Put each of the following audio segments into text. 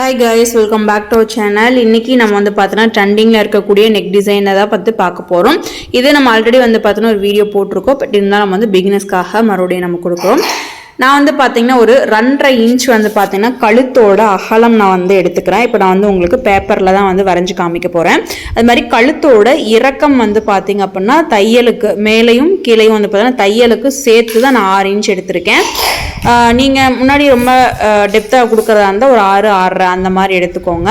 Hi guys, welcome back to our channel. இன்னைக்கு நம்ம வந்து பார்த்தனா ட்ரெண்டிங்ல இருக்கக்கூடிய நெக் டிசைன் தான் பத்தி பார்க்க போறோம். இது நம்ம ஆல்ரெடி வந்து பார்த்தனா ஒரு வீடியோ போட்டுருக்கோம். பட் இருந்தாலும் நம்ம வந்து பிகினர்ஸ்க்காக மறுபடியும் நம்ம கொடுக்கிறோம். நான் வந்து பார்த்தீங்கன்னா ஒரு 2.5 இன்ச் வந்து பார்த்தீங்கன்னா கழுத்தோட அகலம் நான் வந்து எடுத்துக்கிறேன். இப்போ நான் வந்து உங்களுக்கு பேப்பரில் தான் வந்து வரைஞ்சி காமிக்க போகிறேன். அது மாதிரி கழுத்தோட இறக்கம் வந்து பார்த்தீங்க அப்படின்னா தையலுக்கு மேலேயும் கீழேயும் வந்து பார்த்தீங்கன்னா தையலுக்கு சேர்த்து தான் நான் 6 இன்ச் எடுத்திருக்கேன். நீங்கள் முன்னாடி ரொம்ப டெப்த்தாக கொடுக்குறதா இருந்தால் ஒரு 6-6.5 அந்த மாதிரி எடுத்துக்கோங்க.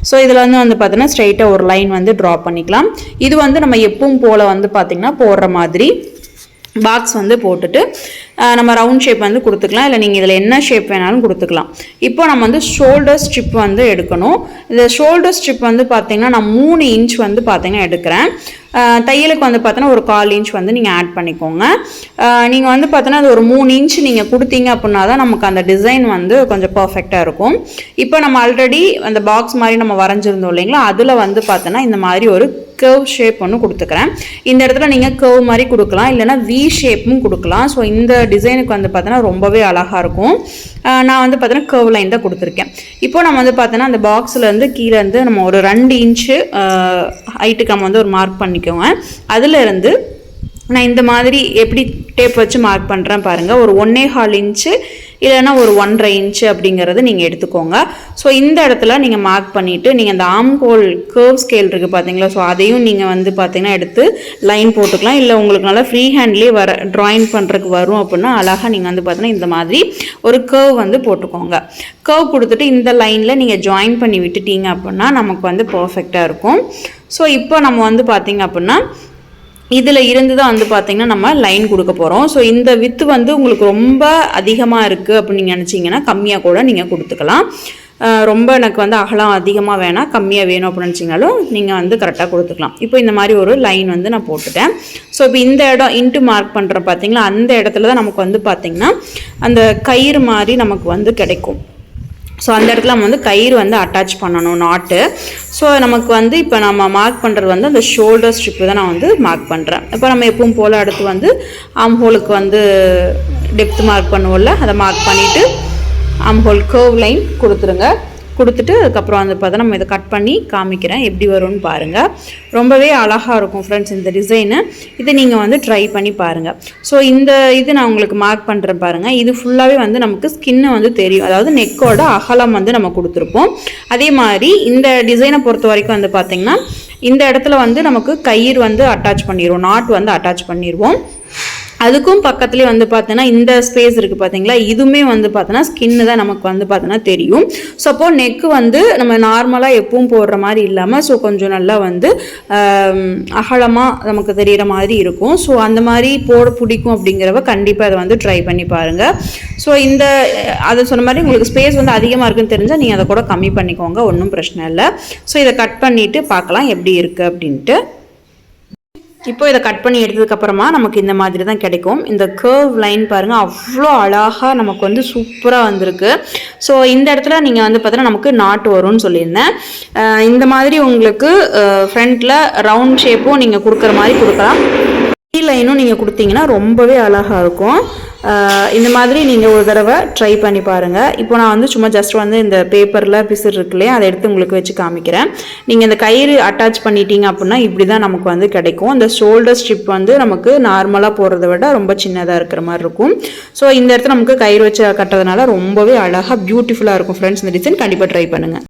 ஸோ இதில் வந்து பார்த்தீங்கன்னா ஸ்ட்ரைட்டாக ஒரு லைன் வந்து ட்ரா பண்ணிக்கலாம். இது வந்து நம்ம எப்பவும் போல் வந்து பார்த்திங்கன்னா போடுற மாதிரி பாக்ஸ் வந்து போட்டுட்டு நம்ம ரவுண்ட் ஷேப் வந்து கொடுத்துக்கலாம். இல்லை நீங்கள் இதில் என்ன ஷேப் வேணாலும் கொடுத்துக்கலாம். இப்போ நம்ம வந்து ஷோல்டர் ஸ்ட்ரிப் வந்து எடுக்கணும். இந்த ஷோல்டர் ஸ்ட்ரிப் வந்து பார்த்திங்கன்னா நான் 3 இன்ச் வந்து பார்த்திங்கன்னா எடுக்கிறேன். தையலுக்கு வந்து பார்த்தோன்னா ஒரு 1/4 இன்ச் வந்து நீங்கள் ஆட் பண்ணிக்கோங்க. நீங்கள் வந்து பார்த்தோன்னா அது ஒரு 3 இன்ச் நீங்கள் கொடுத்தீங்க அப்படின்னா தான் நமக்கு அந்த டிசைன் வந்து கொஞ்சம் பர்ஃபெக்டாக இருக்கும். இப்போ நம்ம ஆல்ரெடி அந்த பாக்ஸ் மாதிரி நம்ம வரைஞ்சிருந்தோம் இல்லைங்களா, அதில் வந்து பார்த்தோன்னா இந்த மாதிரி ஒரு கர்வ் ஷேப் ஒன்று கொடுத்துக்கிறேன். இந்த இடத்துல நீங்கள் கர்வ் மாதிரி கொடுக்கலாம், இல்லைனா வி ஷேப்பும் கொடுக்கலாம். ஸோ இந்த டிசைனுக்கு வந்து பார்த்தோன்னா ரொம்பவே அழகாக இருக்கும். நான் வந்து பார்த்தோன்னா கர்வ் லைன் தான் கொடுத்துருக்கேன். இப்போ நம்ம வந்து பார்த்தோன்னா அந்த பாக்ஸ்லேருந்து கீழே இருந்து நம்ம ஒரு 2 இன்ச்சு ஹைட்டுக்கு நம்ம வந்து ஒரு மார்க் பண்ணிக்கோங்க. அதிலிருந்து நான் இந்த மாதிரி எப்படி டேப் வச்சு மார்க் பண்ணுறேன் பாருங்கள். ஒரு 1.25 இன்ச்சு இல்லைன்னா ஒரு 1.5 இன்ச்சு அப்படிங்கிறது நீங்கள் எடுத்துக்கோங்க. ஸோ இந்த இடத்துல நீங்கள் மார்க் பண்ணிவிட்டு நீங்கள் அந்த ஆம் ஹோல் கர்வ் ஸ்கேல் இருக்குது பார்த்தீங்களா, ஸோ அதையும் நீங்கள் வந்து பார்த்தீங்கன்னா எடுத்து லைன் போட்டுக்கலாம். இல்லை உங்களுக்கு நல்லா ஃப்ரீ ஹேண்ட்லேயே ட்ராயிங் பண்ணுறதுக்கு வரும் அப்படின்னா அழகாக நீங்கள் வந்து பார்த்தீங்கன்னா இந்த மாதிரி ஒரு கர்வ் வந்து போட்டுக்கோங்க. கர்வ் கொடுத்துட்டு இந்த லைனில் நீங்கள் ஜாயின் பண்ணி விட்டுட்டீங்க அப்படின்னா நமக்கு வந்து பர்ஃபெக்டாக இருக்கும். ஸோ இப்போ நம்ம வந்து பார்த்திங்க அப்படின்னா இதில் இருந்து தான் வந்து பார்த்திங்கன்னா நம்ம லைன் கொடுக்க போகிறோம். ஸோ இந்த வித்து வந்து உங்களுக்கு ரொம்ப அதிகமாக இருக்குது அப்படின்னு நீங்கள் நினச்சிங்கன்னா கம்மியாக கூட நீங்கள் கொடுத்துக்கலாம். ரொம்ப எனக்கு வந்து அகலம் அதிகமாக வேணாம், கம்மியாக வேணும் அப்படின்னு நினச்சிங்கனாலும் நீங்கள் வந்து கரெக்டாக கொடுத்துக்கலாம். இப்போ இந்த மாதிரி ஒரு லைன் வந்து நான் போட்டுட்டேன். ஸோ இப்போ இந்த இடம் இன்ட்டு மார்க் பண்ணுறேன் பார்த்தீங்களா, அந்த இடத்துல தான் நமக்கு வந்து பார்த்திங்கன்னா அந்த கயிறு மாதிரி நமக்கு வந்து கிடைக்கும். ஸோ அந்த இடத்துல நம்ம வந்து கயிறு வந்து அட்டாச் பண்ணணும், நாட்டு. ஸோ நமக்கு வந்து இப்போ நம்ம மார்க் பண்ணுறது வந்து அந்த ஷோல்டர் ஸ்ட்ரிப்பு தான் நான் வந்து மார்க் பண்ணுறேன். இப்போ நம்ம எப்பவும் போல் அடுத்து வந்து ஆம் ஹோலுக்கு வந்து டெப்த் மார்க் பண்ணுவோம்ல, அதை மார்க் பண்ணிவிட்டு ஆம் ஹோல் கர்வ் லைன் கொடுத்துருங்க. கொடுத்துட்டு அதுக்கப்புறம் வந்து பார்த்தா நம்ம இதை கட் பண்ணி காமிக்கிறேன் எப்படி வரும்னு பாருங்கள். ரொம்பவே அழகாக இருக்கும் ஃப்ரெண்ட்ஸ் இந்த டிசைனு. இதை நீங்கள் வந்து ட்ரை பண்ணி பாருங்கள். ஸோ இந்த இது நான் உங்களுக்கு மார்க் பண்ணுறேன் பாருங்கள். இது ஃபுல்லாகவே வந்து நமக்கு ஸ்கின்னு வந்து தெரியும், அதாவது நெக்கோட அகலம் வந்து நம்ம கொடுத்துருப்போம். அதே மாதிரி இந்த டிசைனை பொறுத்த வரைக்கும் வந்து பார்த்திங்கன்னா இந்த இடத்துல வந்து நமக்கு கயிறு வந்து அட்டாச் பண்ணிடுவோம், நாட் வந்து அட்டாச் பண்ணிடுவோம். அதுக்கும் பக்கத்துலேயே வந்து பார்த்தோன்னா இந்த ஸ்பேஸ் இருக்குது பார்த்தீங்களா, இதுவுமே வந்து பார்த்தோன்னா ஸ்கின்னு தான் நமக்கு வந்து பார்த்தோன்னா தெரியும். ஸோ அப்போ நெக்கு வந்து நம்ம நார்மலாக எப்பவும் போடுற மாதிரி இல்லாமல் ஸோ கொஞ்சம் நல்லா வந்து அகலமாக நமக்கு தெரிகிற மாதிரி இருக்கும். ஸோ அந்த மாதிரி போட பிடிக்கும் அப்படிங்கிறவ கண்டிப்பாக அதை வந்து ட்ரை பண்ணி பாருங்கள். ஸோ இந்த அதை சொன்ன மாதிரி உங்களுக்கு ஸ்பேஸ் வந்து அதிகமாக இருக்குன்னு தெரிஞ்சால் நீங்கள் அதை கூட கம்மி பண்ணிக்கோங்க, ஒன்றும் பிரச்சனை இல்லை. ஸோ இதை கட் பண்ணிவிட்டு பார்க்கலாம் எப்படி இருக்குது அப்படின்ட்டு. இப்போ இதை கட் பண்ணி எடுத்ததுக்கப்புறமா நமக்கு இந்த மாதிரி தான் கிடைக்கும். இந்த கர்வ் லைன் பாருங்கள், அவ்வளோ அழகாக நமக்கு வந்து சூப்பராக வந்திருக்கு. ஸோ இந்த இடத்துல நீங்கள் வந்து பார்த்தீங்கன்னா நமக்கு நாட்டு வரும்னு சொல்லியிருந்தேன். இந்த மாதிரி உங்களுக்கு ஃப்ரண்ட்டில் ரவுண்ட் ஷேப்பும் நீங்கள் கொடுக்குற மாதிரி கொடுக்கலாம், லைனும் நீங்கள் கொடுத்தீங்கன்னா ரொம்பவே அழகாக இருக்கும். இந்த மாதிரி நீங்கள் ஒரு தடவை ட்ரை பண்ணி பாருங்கள். இப்போ நான் வந்து சும்மா ஜஸ்ட் வந்து இந்த பேப்பரில் பிசர் இருக்குல்லையே அதை எடுத்து உங்களுக்கு வச்சு காமிக்கிறேன். நீங்கள் இந்த கயிறு அட்டாச் பண்ணிட்டீங்க அப்படின்னா இப்படி தான் நமக்கு வந்து கிடைக்கும். இந்த ஷோல்டர் ஸ்ட்ரிப் வந்து நமக்கு நார்மலாக போடுறத விட ரொம்ப சின்னதாக இருக்கிற மாதிரி இருக்கும். ஸோ இந்த இடத்துல நமக்கு கயிறு வச்சு கட்டுறதுனால ரொம்பவே அழகாக பியூட்டிஃபுல்லாக இருக்கும் ஃப்ரெண்ட்ஸ். இந்த டிசைன் கண்டிப்பாக ட்ரை பண்ணுங்கள்.